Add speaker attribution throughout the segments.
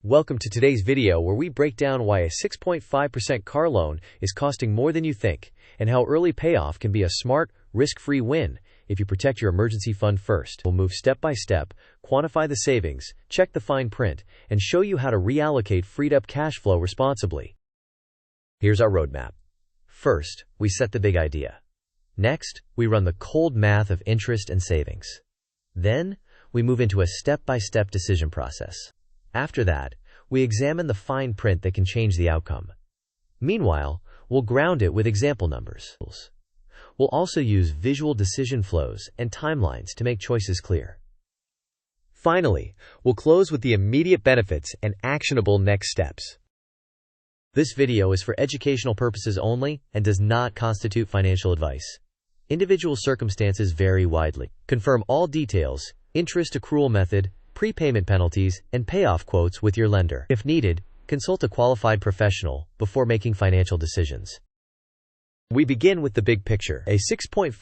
Speaker 1: Welcome to today's video where we break down why a 6.5% car loan is costing more than you think and how early payoff can be a smart, risk-free win if you protect your emergency fund first. We'll move step by step, quantify the savings, check the fine print, and show you how to reallocate freed-up cash flow responsibly. Here's our roadmap. First, we set the big idea. Next, we run the cold math of interest and savings. Then, we move into a step-by-step decision process. After that, we examine the fine print that can change the outcome. Meanwhile, we'll ground it with example numbers. We'll also use visual decision flows and timelines to make choices clear. Finally, we'll close with the immediate benefits and actionable next steps. This video is for educational purposes only and does not constitute financial advice. Individual circumstances vary widely. Confirm all details, interest accrual method, prepayment penalties, and payoff quotes with your lender. If needed, consult a qualified professional before making financial decisions. We begin with the big picture. A 6.5%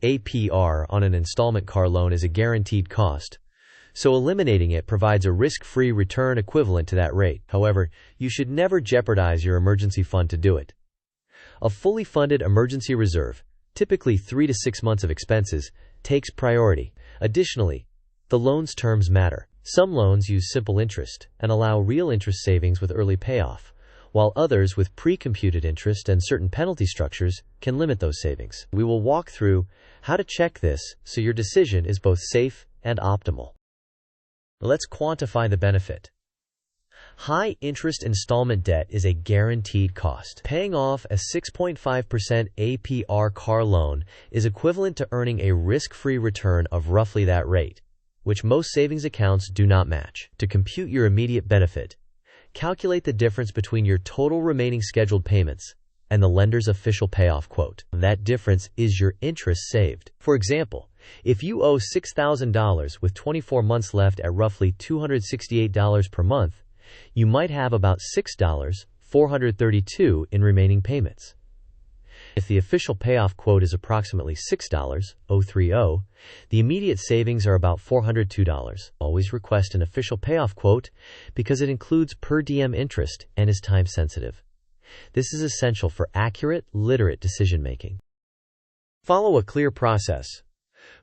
Speaker 1: APR on an installment car loan is a guaranteed cost, so eliminating it provides a risk-free return equivalent to that rate. However, you should never jeopardize your emergency fund to do it. A fully funded emergency reserve, typically 3 to 6 months of expenses, takes priority. Additionally, the loan's terms matter. Some loans use simple interest and allow real interest savings with early payoff, while others with pre-computed interest and certain penalty structures can limit those savings. We will walk through how to check this so your decision is both safe and optimal. Let's quantify the benefit. High interest installment debt is a guaranteed cost. Paying off a 6.5% APR car loan is equivalent to earning a risk-free return of roughly that rate, which most savings accounts do not match. To compute your immediate benefit, calculate the difference between your total remaining scheduled payments and the lender's official payoff quote. That difference is your interest saved. For example, if you owe $6,000 with 24 months left at roughly $268 per month, you might have about $6,432 in remaining payments. If the official payoff quote is approximately $6,030, the immediate savings are about $402. Always request an official payoff quote because it includes per diem interest and is time sensitive. This is essential for accurate, literate decision-making. Follow a clear process.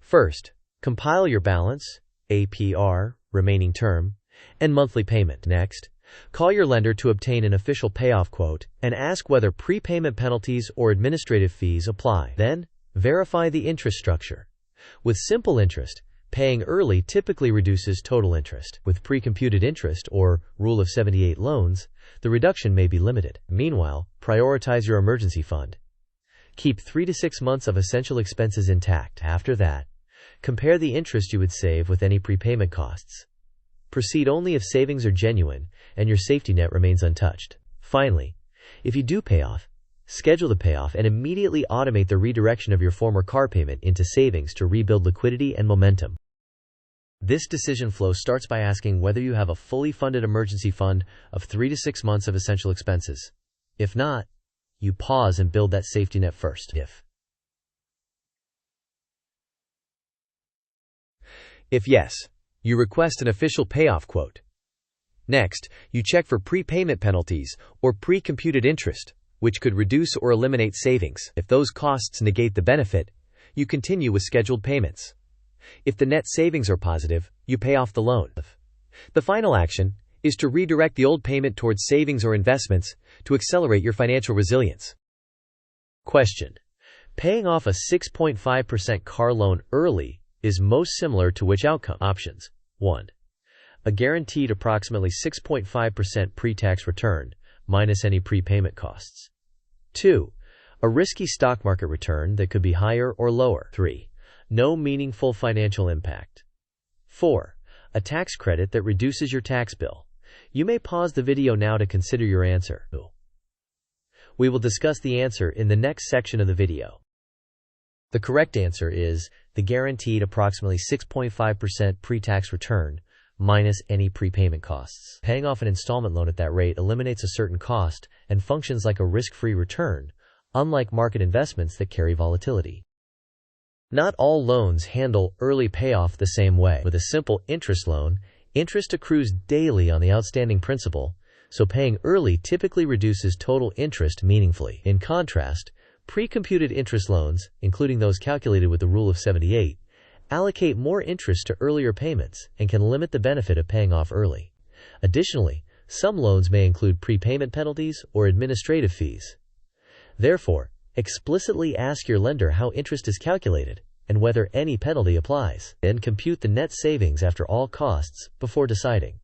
Speaker 1: First, compile your balance, APR, remaining term, and monthly payment. Next, call your lender to obtain an official payoff quote and ask whether prepayment penalties or administrative fees apply. Then, verify the interest structure. With simple interest, paying early typically reduces total interest. With pre-computed interest or Rule of 78 loans, the reduction may be limited. Meanwhile, prioritize your emergency fund. Keep 3 to 6 months of essential expenses intact. After that, compare the interest you would save with any prepayment costs. Proceed only if savings are genuine and your safety net remains untouched. Finally, if you do pay off, schedule the payoff and immediately automate the redirection of your former car payment into savings to rebuild liquidity and momentum. This decision flow starts by asking whether you have a fully funded emergency fund of 3 to 6 months of essential expenses. If not, you pause and build that safety net first. If yes, you request an official payoff quote. Next, you check for prepayment penalties or pre-computed interest, which could reduce or eliminate savings. If those costs negate the benefit, you continue with scheduled payments. If the net savings are positive, you pay off the loan. The final action is to redirect the old payment towards savings or investments to accelerate your financial resilience. Question: paying off a 6.5% car loan early is most similar to which outcome? Options: 1. A guaranteed approximately 6.5% pre-tax return, minus any prepayment costs. 2. A risky stock market return that could be higher or lower. 3. No meaningful financial impact. 4. A tax credit that reduces your tax bill. You may pause the video now to consider your answer. We will discuss the answer in the next section of the video. The correct answer is the guaranteed approximately 6.5% pre-tax return, minus any prepayment costs. Paying off an installment loan at that rate eliminates a certain cost and functions like a risk-free return, unlike market investments that carry volatility. Not all loans handle early payoff the same way. With a simple interest loan, Interest accrues daily on the outstanding principal, so paying early typically reduces total interest meaningfully. In contrast, pre-computed interest loans, including those calculated with the Rule of 78, allocate more interest to earlier payments and can limit the benefit of paying off early. Additionally, some loans may include prepayment penalties or administrative fees. Therefore, explicitly ask your lender how interest is calculated and whether any penalty applies. Then compute the net savings after all costs before deciding.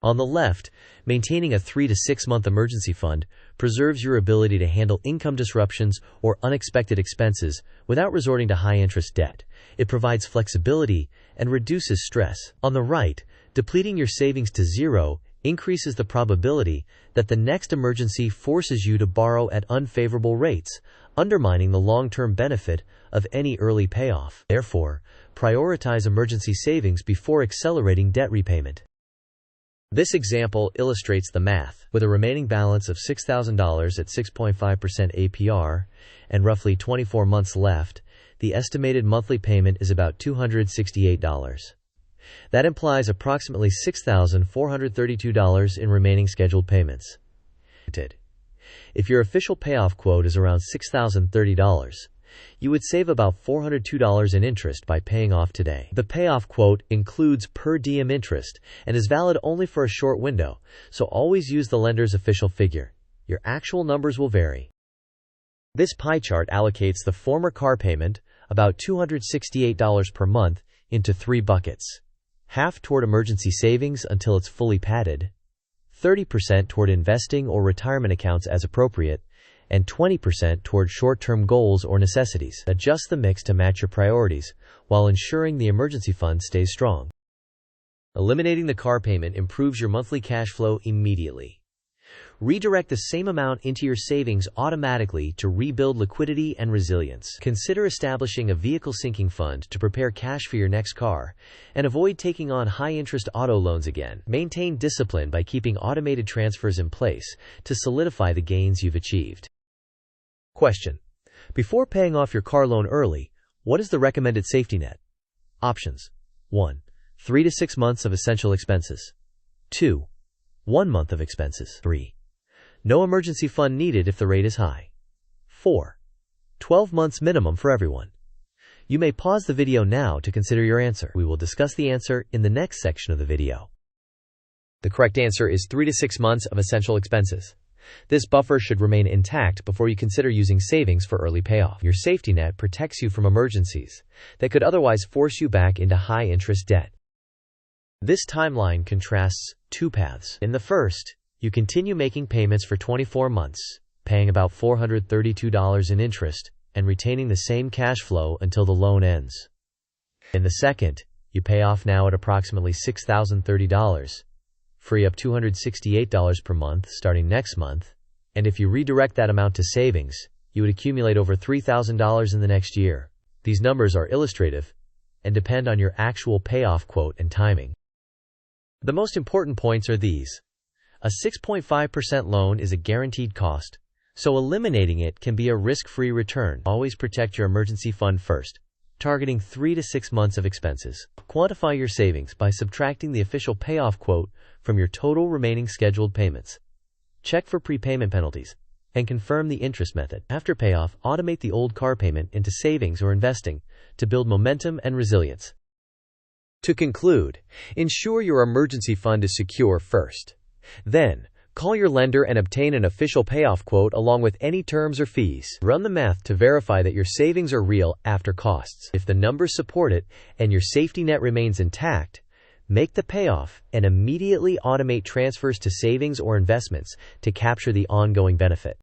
Speaker 1: On the left, maintaining a 3 to 6 month emergency fund preserves your ability to handle income disruptions or unexpected expenses without resorting to high-interest debt. It provides flexibility and reduces stress. On the right, depleting your savings to zero increases the probability that the next emergency forces you to borrow at unfavorable rates, undermining the long-term benefit of any early payoff. Therefore, prioritize emergency savings before accelerating debt repayment. This example illustrates the math. With a remaining balance of $6,000 at 6.5% APR and roughly 24 months left, the estimated monthly payment is about $268. That implies approximately $6,432 in remaining scheduled payments. If your official payoff quote is around $6,030, you would save about $402 in interest by paying off today. The payoff quote includes per diem interest and is valid only for a short window, so always use the lender's official figure. Your actual numbers will vary. This pie chart allocates the former car payment, about $268 per month, into 3 buckets. Half toward emergency savings until it's fully padded, 30% toward investing or retirement accounts as appropriate, and 20% toward short-term goals or necessities. Adjust the mix to match your priorities while ensuring the emergency fund stays strong. Eliminating the car payment improves your monthly cash flow immediately. Redirect the same amount into your savings automatically to rebuild liquidity and resilience. Consider establishing a vehicle sinking fund to prepare cash for your next car and avoid taking on high-interest auto loans again. Maintain discipline by keeping automated transfers in place to solidify the gains you've achieved. Question: before paying off your car loan early, what is the recommended safety net? Options: 1. 3 to 6 months of essential expenses. 2. 1 month of expenses. 3. No emergency fund needed if the rate is high. 4. 12 months minimum for everyone. You may pause the video now to consider your answer. We will discuss the answer in the next section of the video. The correct answer is 3 to 6 months of essential expenses. This buffer should remain intact before you consider using savings for early payoff. Your safety net protects you from emergencies that could otherwise force you back into high-interest debt. This timeline contrasts 2 paths. In the first, you continue making payments for 24 months, paying about $432 in interest, and retaining the same cash flow until the loan ends. In the second, you pay off now at approximately $6,030, free up $268 per month starting next month, and if you redirect that amount to savings, you would accumulate over $3,000 in the next year. These numbers are illustrative and depend on your actual payoff quote and timing. The most important points are these. A 6.5% loan is a guaranteed cost, so eliminating it can be a risk-free return. Always protect your emergency fund first, targeting 3 to 6 months of expenses. Quantify your savings by subtracting the official payoff quote from your total remaining scheduled payments. Check for prepayment penalties and confirm the interest method. After payoff, automate the old car payment into savings or investing to build momentum and resilience. To conclude, ensure your emergency fund is secure first. Then, call your lender and obtain an official payoff quote along with any terms or fees. Run the math to verify that your savings are real after costs. If the numbers support it and your safety net remains intact, make the payoff and immediately automate transfers to savings or investments to capture the ongoing benefit.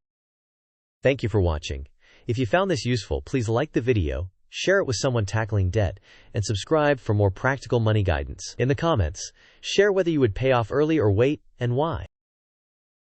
Speaker 1: Thank you for watching. If you found this useful, please like the video, share it with someone tackling debt, and subscribe for more practical money guidance. In the comments, share whether you would pay off early or wait, and why.